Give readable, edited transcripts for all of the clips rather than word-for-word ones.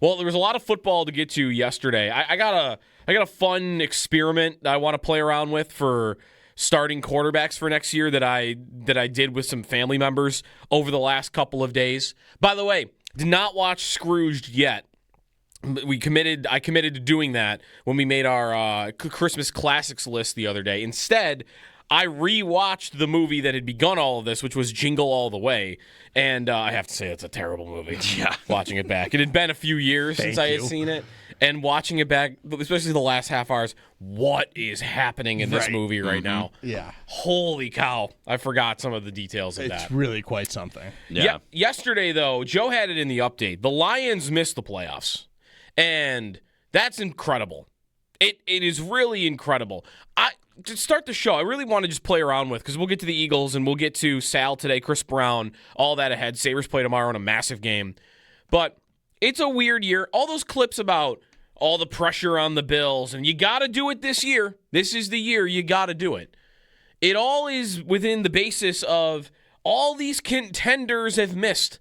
Well, there was a lot of football to get to yesterday. I got a fun experiment that I want to play around with for starting quarterbacks for next year that I did with some family members over the last couple of days. By the way, did not watch Scrooged yet. I committed to doing that when we made our Christmas classics list the other day. Instead, I rewatched the movie that had begun all of this, which was Jingle All the Way, and I have to say it's a terrible movie. Yeah, watching it back, it had been a few years since I had seen it, and watching it back, especially the last half hours, what is happening in this movie right now? Yeah, holy cow! I forgot some of the details of that. It's really quite something. Yeah. Yesterday, though, Joe had it in the update. The Lions missed the playoffs, and that's incredible. It is really incredible. To start the show, I really want to just play around with, because we'll get to the Eagles and we'll get to Sal today, Chris Brown, all that ahead. Sabres play tomorrow in a massive game. But it's a weird year. All those clips about all the pressure on the Bills, and you got to do it this year. This is the year you got to do it. It all is within the basis of all these contenders have missed.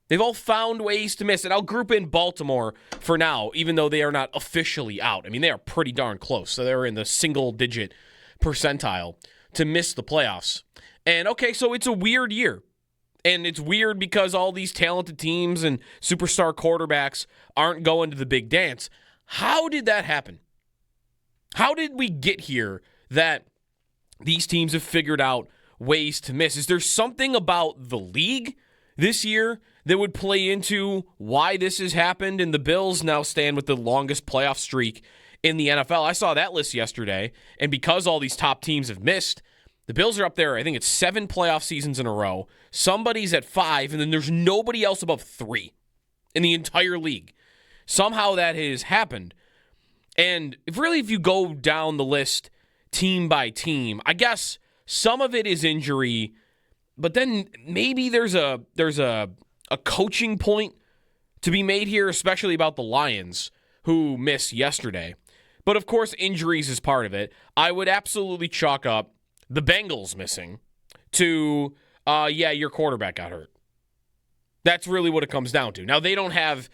They've all found ways to miss it. I'll group in Baltimore for now, even though they are not officially out. I mean, they are pretty darn close. So they're in the single-digit percentile to miss the playoffs. And, okay, so it's a weird year. And it's weird because all these talented teams and superstar quarterbacks aren't going to the big dance. How did that happen? How did we get here that these teams have figured out ways to miss? Is there something about the league this year that would play into why this has happened, and the Bills now stand with the longest playoff streak in the NFL? I saw that list yesterday, and because all these top teams have missed, the Bills are up there, I think it's 7 playoff seasons in a row. Somebody's at 5, and then there's nobody else above 3 in the entire league. Somehow that has happened. And if you go down the list team by team, I guess some of it is injury, but then maybe there's a coaching point to be made here, especially about the Lions, who missed yesterday. But, of course, injuries is part of it. I would absolutely chalk up the Bengals missing to, your quarterback got hurt. That's really what it comes down to. Now, they don't have...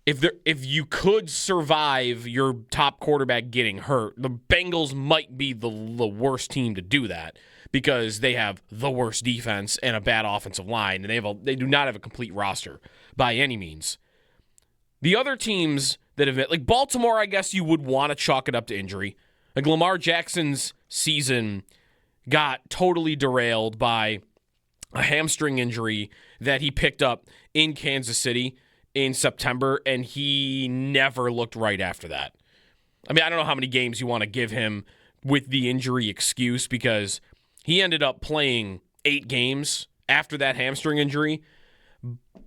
If you could survive your top quarterback getting hurt, the Bengals might be the worst team to do that, because they have the worst defense and a bad offensive line, and they do not have a complete roster by any means. The other teams that have, like Baltimore, I guess you would want to chalk it up to injury. Like Lamar Jackson's season got totally derailed by a hamstring injury that he picked up in Kansas City in September, and he never looked right after that. I mean, I don't know how many games you want to give him with the injury excuse, because he ended up playing 8 games after that hamstring injury.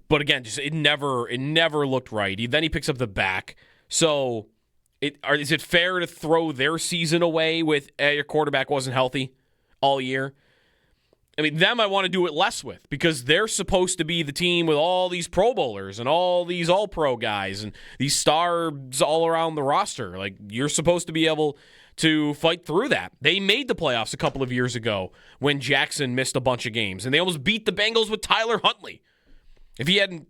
But again, just it never looked right. Then he picks up the back. So is it fair to throw their season away with your quarterback wasn't healthy all year? I mean, them I want to do it less with, because they're supposed to be the team with all these Pro Bowlers and all these All-Pro guys and these stars all around the roster. Like, you're supposed to be able to fight through that. They made the playoffs a couple of years ago when Jackson missed a bunch of games, and they almost beat the Bengals with Tyler Huntley. If he hadn't,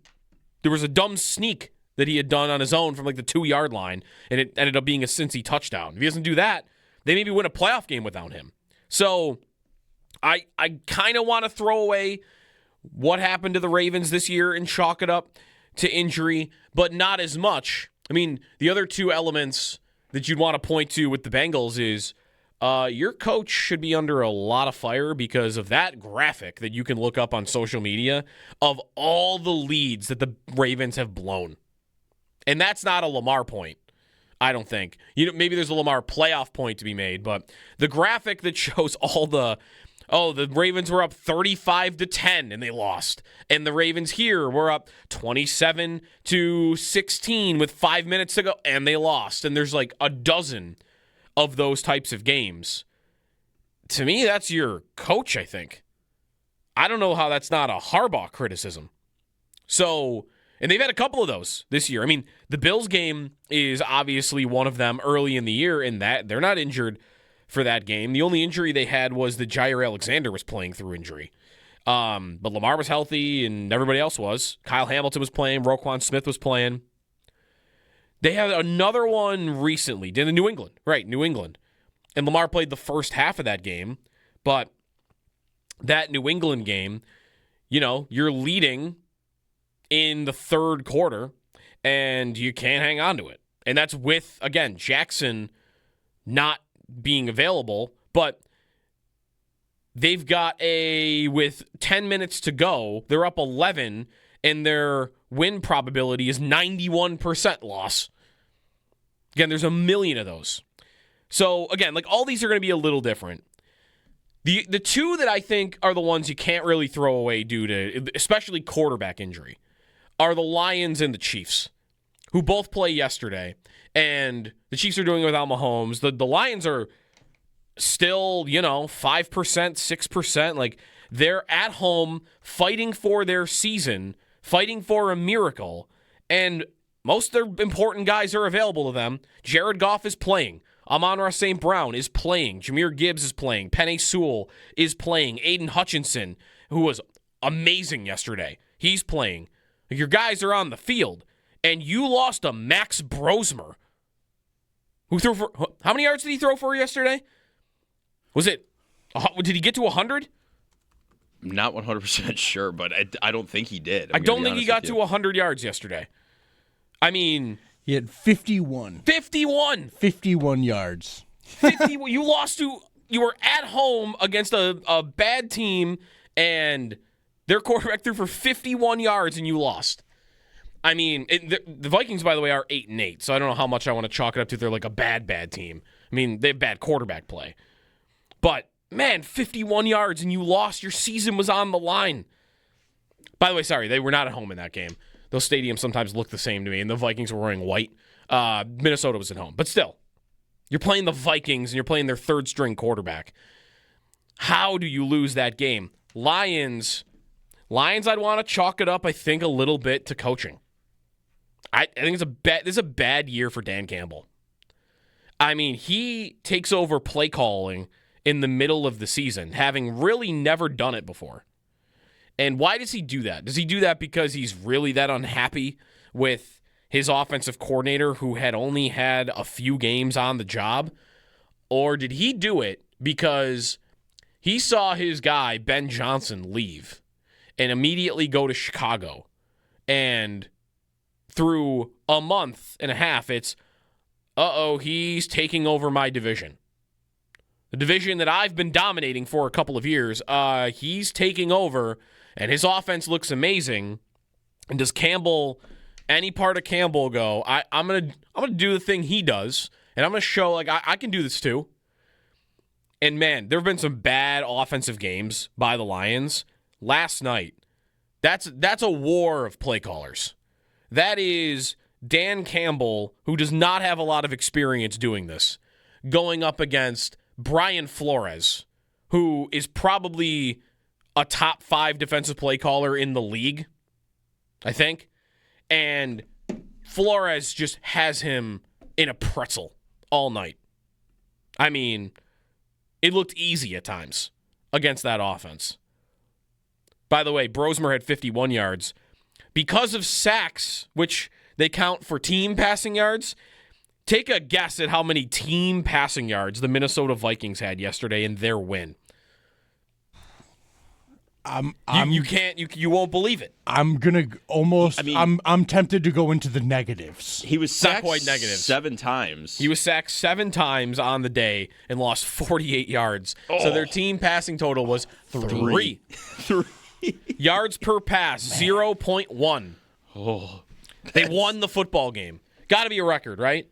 there was a dumb sneak that he had done on his own from like the 2-yard line, and it ended up being a Cincy touchdown. If he doesn't do that, they maybe win a playoff game without him. So I kind of want to throw away what happened to the Ravens this year and chalk it up to injury, but not as much. I mean, the other two elements that you'd want to point to with the Bengals is your coach should be under a lot of fire because of that graphic that you can look up on social media of all the leads that the Ravens have blown. And that's not a Lamar point, I don't think. Maybe there's a Lamar playoff point to be made, but the graphic that shows all the Ravens were up 35-10 and they lost. And the Ravens here were up 27-16 with 5 minutes to go and they lost. And there's like a dozen of those types of games. To me, that's your coach, I think. I don't know how that's not a Harbaugh criticism. So, and they've had a couple of those this year. I mean, the Bills game is obviously one of them early in the year in that they're not injured for that game. The only injury they had was that Jair Alexander was playing through injury. But Lamar was healthy and everybody else was. Kyle Hamilton was playing. Roquan Smith was playing. They had another one recently. Did New England. Right, New England. And Lamar played the first half of that game. But that New England game, you're leading in the third quarter, and you can't hang on to it. And that's with, again, Jackson not being available. But they've got with 10 minutes to go, they're up 11, and their win probability is 91% loss. Again, there's a million of those. So, again, all these are going to be a little different. The two that I think are the ones you can't really throw away due to, especially quarterback injury, are the Lions and the Chiefs, who both play yesterday. And the Chiefs are doing it without Mahomes. The Lions are still, 5%, 6%. They're at home fighting for their season, fighting for a miracle, and most of their important guys are available to them. Jared Goff is playing. Amon-Ra St. Brown is playing. Jahmyr Gibbs is playing. Penei Sewell is playing. Aiden Hutchinson, who was amazing yesterday, he's playing. Your guys are on the field, and you lost to Max Brosmer, who threw for, how many yards did he throw for yesterday? Did he get to 100? I'm not 100% sure, but I don't think he did. I don't think he got to 100 yards yesterday. I mean, he had 51. 51 yards. 50. You were at home against a bad team, and their quarterback threw for 51 yards, and you lost. I mean, the Vikings, by the way, are 8-8, so I don't know how much I want to chalk it up to. They're like a bad team. I mean, they have bad quarterback play. But, man, 51 yards, and you lost. Your season was on the line. By the way, sorry, they were not at home in that game. Those stadiums sometimes look the same to me, and the Vikings were wearing white. Minnesota was at home. But still, you're playing the Vikings, and you're playing their third-string quarterback. How do you lose that game? Lions, I'd want to chalk it up, I think, a little bit to coaching. I think this is a bad year for Dan Campbell. I mean, he takes over play calling in the middle of the season, having really never done it before. And why does he do that? Does he do that because he's really that unhappy with his offensive coordinator who had only had a few games on the job? Or did he do it because he saw his guy, Ben Johnson, leave and immediately go to Chicago? And through a month and a half, it's, he's taking over my division. The division that I've been dominating for a couple of years, he's taking over, and his offense looks amazing. And does any part of Campbell go, I'm gonna do the thing he does, and I'm gonna show I can do this too. And man, there have been some bad offensive games by the Lions. Last night, that's a war of play callers. That is Dan Campbell, who does not have a lot of experience doing this, going up against Brian Flores, who is probably a top 5 defensive play caller in the league, I think. And Flores just has him in a pretzel all night. I mean, it looked easy at times against that offense. By the way, Brosmer had 51 yards. Because of sacks, which they count for team passing yards, take a guess at how many team passing yards the Minnesota Vikings had yesterday in their win. You won't believe it. I'm gonna almost. I'm tempted to go into the negatives. He was sacked not quite negatives. 7 times. He was sacked 7 times on the day and lost 48 yards. So their team passing total was 3. 3 yards per pass, 0.1. Oh, they won the football game. Got to be a record, right?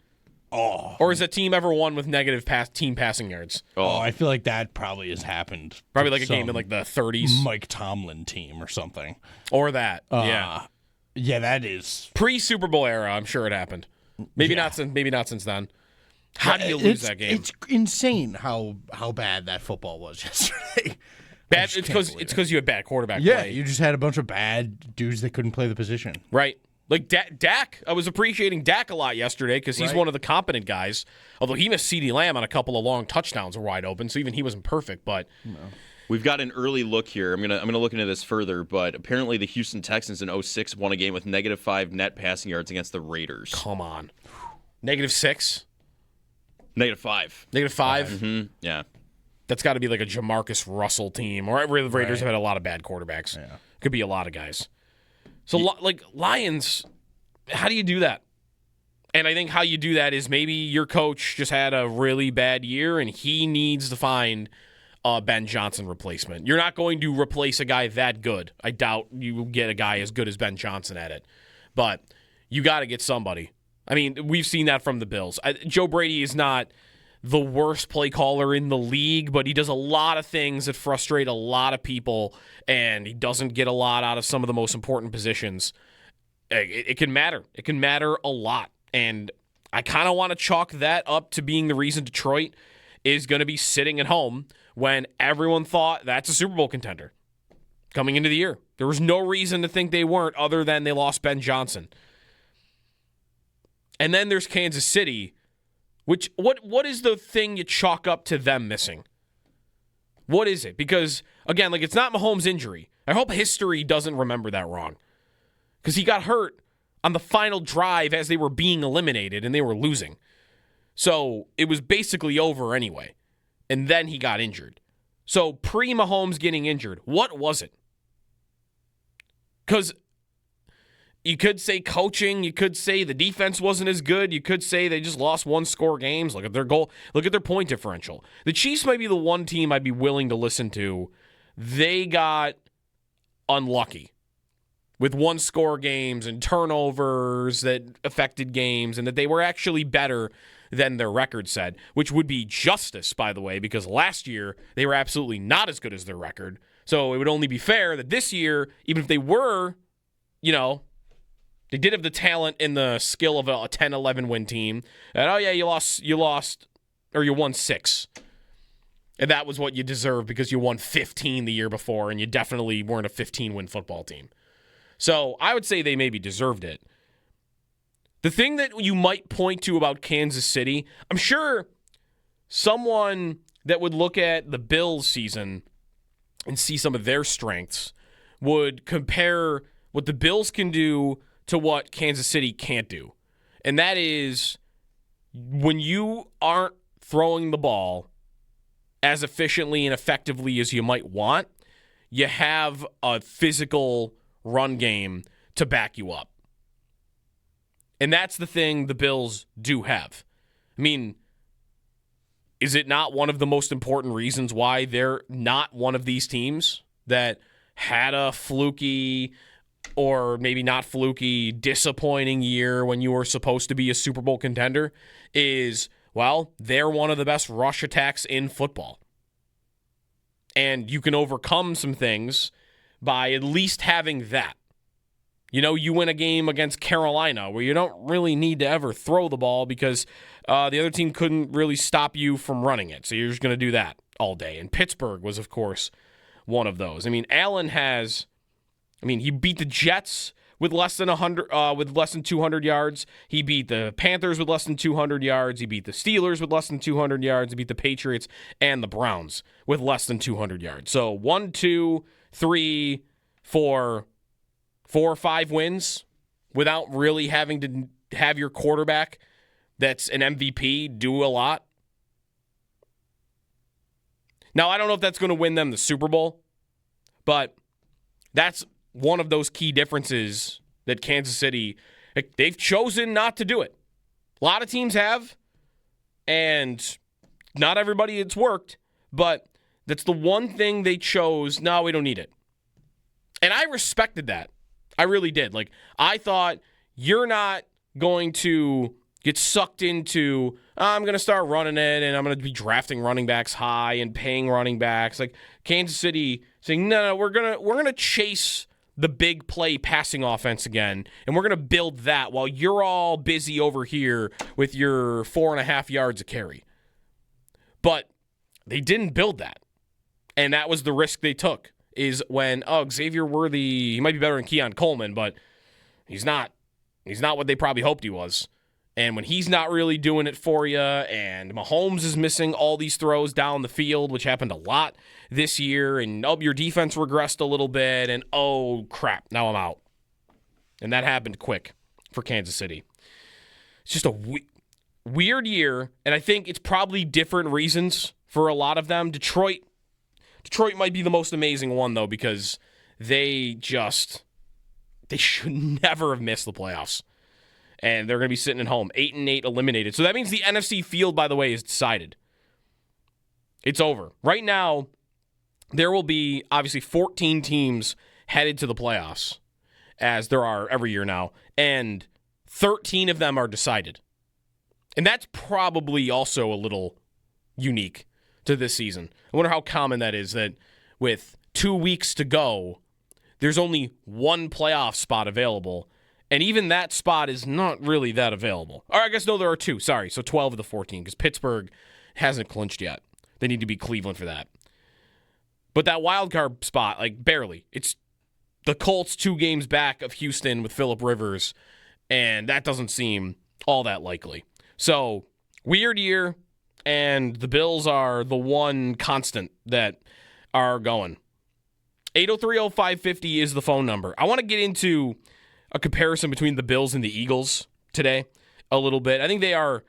Oh. Or has a team ever won with negative team passing yards? Oh, I feel like that probably has happened. Probably like a game in like the 30s. Mike Tomlin team or something. Or that. Yeah. Yeah, that is pre-Super Bowl era. I'm sure it happened. Maybe not since then. How do you lose that game? It's insane how bad that football was yesterday. Bad. It's because you had bad quarterback play. Yeah, you just had a bunch of bad dudes that couldn't play the position. Right. Like Dak, I was appreciating Dak a lot yesterday because he's one of the competent guys. Although he missed CeeDee Lamb on a couple of long touchdowns were wide open, so even he wasn't perfect. But We've got an early look here. I'm gonna look into this further, but apparently the Houston Texans in 06 won a game with -5 net passing yards against the Raiders. Come on. -6? -5. -5? Mm-hmm. Yeah. That's got to be like a Jamarcus Russell team. Or the Raiders have had a lot of bad quarterbacks. Yeah. Could be a lot of guys. So, Lions, how do you do that? And I think how you do that is maybe your coach just had a really bad year and he needs to find a Ben Johnson replacement. You're not going to replace a guy that good. I doubt you will get a guy as good as Ben Johnson at it. But you got to get somebody. I mean, we've seen that from the Bills. Joe Brady is not the worst play caller in the league, but he does a lot of things that frustrate a lot of people, and he doesn't get a lot out of some of the most important positions. It can matter. It can matter a lot. And I kind of want to chalk that up to being the reason Detroit is going to be sitting at home when everyone thought that's a Super Bowl contender coming into the year. There was no reason to think they weren't other than they lost Ben Johnson. And then there's Kansas City, which what is the thing you chalk up to them missing? What is it? Because, again, it's not Mahomes' injury. I hope history doesn't remember that wrong. Because he got hurt on the final drive as they were being eliminated and they were losing. So it was basically over anyway. And then he got injured. So pre-Mahomes getting injured, what was it? Because you could say coaching, you could say the defense wasn't as good, you could say they just lost one-score games. Look at their goal, look at their point differential. The Chiefs might be the one team I'd be willing to listen to. They got unlucky with one-score games and turnovers that affected games, and that they were actually better than their record said, which would be justice, by the way, because last year they were absolutely not as good as their record. So it would only be fair that this year, even if they were, they did have the talent and the skill of a 10-11 win team, and you won 6. And that was what you deserved because you won 15 the year before, and you definitely weren't a 15-win football team. So I would say they maybe deserved it. The thing that you might point to about Kansas City, I'm sure someone that would look at the Bills season and see some of their strengths would compare what the Bills can do to what Kansas City can't do. And that is when you aren't throwing the ball as efficiently and effectively as you might want, you have a physical run game to back you up. And that's the thing the Bills do have. I mean, is it not one of the most important reasons why they're not one of these teams that had a fluky or maybe not fluky, disappointing year when you were supposed to be a Super Bowl contender? Is, well, they're one of the best rush attacks in football. And you can overcome some things by at least having that. You win a game against Carolina where you don't really need to ever throw the ball because the other team couldn't really stop you from running it. So you're just going to do that all day. And Pittsburgh was, of course, one of those. I mean, Allen he beat the Jets with less than 200 yards. He beat the Panthers with less than 200 yards. He beat the Steelers with less than 200 yards. He beat the Patriots and the Browns with less than 200 yards. So 1, 2, 3, 4 or 5 wins without really having to have your quarterback that's an MVP do a lot. Now, I don't know if that's going to win them the Super Bowl, but that's one of those key differences that Kansas City, they've chosen not to do it. A lot of teams have, and not everybody it's worked, but that's the one thing they chose, no, we don't need it. And I respected that. I really did. I thought you're not going to get sucked into, I'm going to start running it and I'm going to be drafting running backs high and paying running backs. Kansas City saying, no, we're going to chase the big play passing offense again, and we're going to build that while you're all busy over here with your 4.5 yards a carry. But they didn't build that. And that was the risk they took. Is when, Xavier Worthy, he might be better than Keon Coleman, but he's not what they probably hoped he was. And when he's not really doing it for you, and Mahomes is missing all these throws down the field, which happened a lot this year, and your defense regressed a little bit, and oh, crap, now I'm out. And that happened quick for Kansas City. It's just a weird year, and I think it's probably different reasons for a lot of them. Detroit might be the most amazing one, though, because they should never have missed the playoffs. And they're going to be sitting at home, 8-8 eliminated. So that means the NFC field, by the way, is decided. It's over. Right now, there will be, obviously, 14 teams headed to the playoffs, as there are every year now, and 13 of them are decided. And that's probably also a little unique to this season. I wonder how common that is, that with 2 weeks to go, there's only one playoff spot available, and even that spot is not really that available. Or I guess, no, there are 2. Sorry, so 12 of the 14, because Pittsburgh hasn't clinched yet. They need to beat Cleveland for that. But that wild card spot, like, barely. It's the Colts 2 games back of Houston with Phillip Rivers, and that doesn't seem all that likely. So, weird year, and the Bills are the one constant that are going. 803-0550 is the phone number. I want to get into a comparison between the Bills and the Eagles today a little bit. I think they are,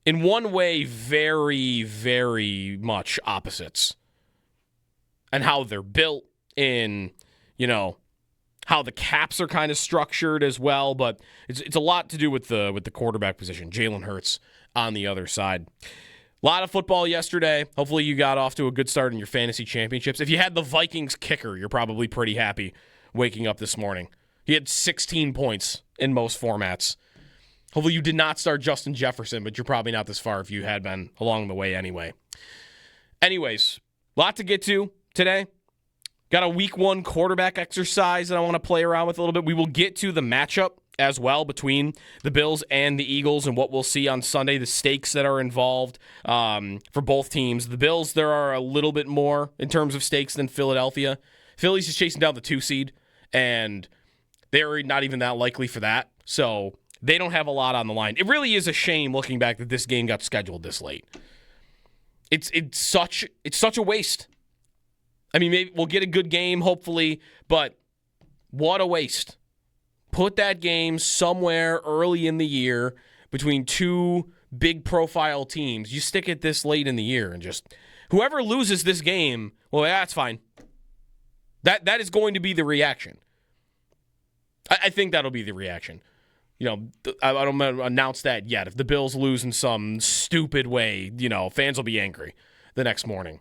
in one way, very, very much opposites. And how they're built, in, how the caps are kind of structured as well. But it's a lot to do with the quarterback position. Jalen Hurts on the other side. A lot of football yesterday. Hopefully you got off to a good start in your fantasy championships. If you had the Vikings kicker, you're probably pretty happy waking up this morning. He had 16 points in most formats. Hopefully you did not start Justin Jefferson, but you're probably not this far if you had been along the way anyway. Anyways, a lot to get to today. Got a week 1 quarterback exercise that I want to play around with a little bit. We will get to the matchup as well between the Bills and the Eagles and what we'll see on Sunday, the stakes that are involved for both teams. The Bills, there are a little bit more in terms of stakes than Philadelphia. Philly's just chasing down the 2 seed, and they're not even that likely for that. So they don't have a lot on the line. It really is a shame looking back that this game got scheduled this late. It's such a waste. I mean, maybe we'll get a good game, hopefully, but what a waste. Put that game somewhere early in the year between 2 big-profile teams. You stick it this late in the year, and just whoever loses this game, well, that's fine. That is going to be the reaction. I think that'll be the reaction. I don't announce that yet. If the Bills lose in some stupid way, fans will be angry the next morning.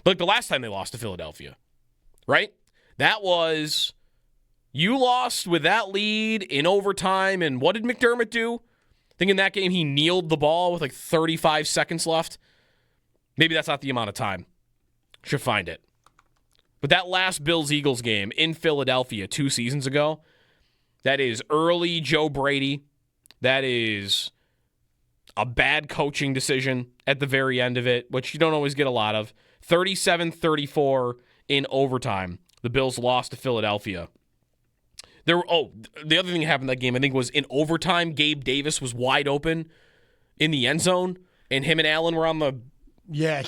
Like the last time they lost to Philadelphia, right? That was, you lost with that lead in overtime, and what did McDermott do? I think in that game he kneeled the ball with like 35 seconds left. Maybe that's not the amount of time. Should find it. But that last Bills-Eagles game in Philadelphia 2 seasons ago, that is early Joe Brady. That is a bad coaching decision at the very end of it, which you don't always get a lot of. 37-34 in overtime. The Bills lost to Philadelphia. The other thing that happened in that game, I think, was in overtime, Gabe Davis was wide open in the end zone, and him and Allen were on the... Yeah.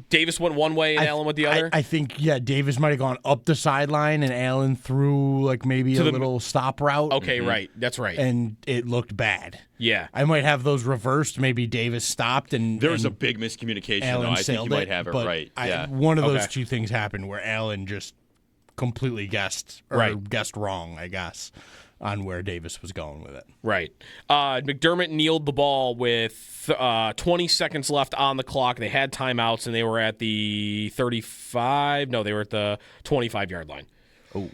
Davis went one way and Allen went the other? I think, Davis might have gone up the sideline and Allen threw like maybe a little stop route. Okay, right. That's right. And it looked bad. Yeah. I might have those reversed. Maybe Davis stopped and there was a big miscommunication, Allen though. I think you might have it right. Yeah. One of those 2 things happened where Allen just completely guessed wrong, I guess, on where Davis was going with it. Right. McDermott kneeled the ball with 20 seconds left on the clock. They had timeouts, and they were at the 35. No, they were at the 25-yard line. Oh.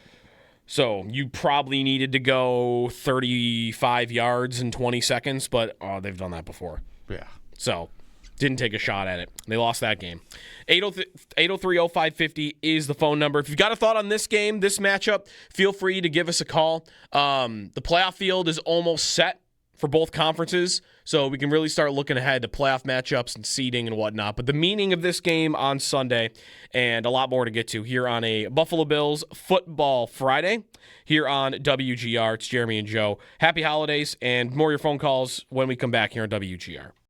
So you probably needed to go 35 yards in 20 seconds, but they've done that before. Yeah. So didn't take a shot at it. They lost that game. 803-0550 is the phone number. If you've got a thought on this game, this matchup, feel free to give us a call. The playoff field is almost set for both conferences, so we can really start looking ahead to playoff matchups and seeding and whatnot. But the meaning of this game on Sunday, and a lot more to get to here on a Buffalo Bills Football Friday here on WGR. It's Jeremy and Joe. Happy holidays, and more of your phone calls when we come back here on WGR.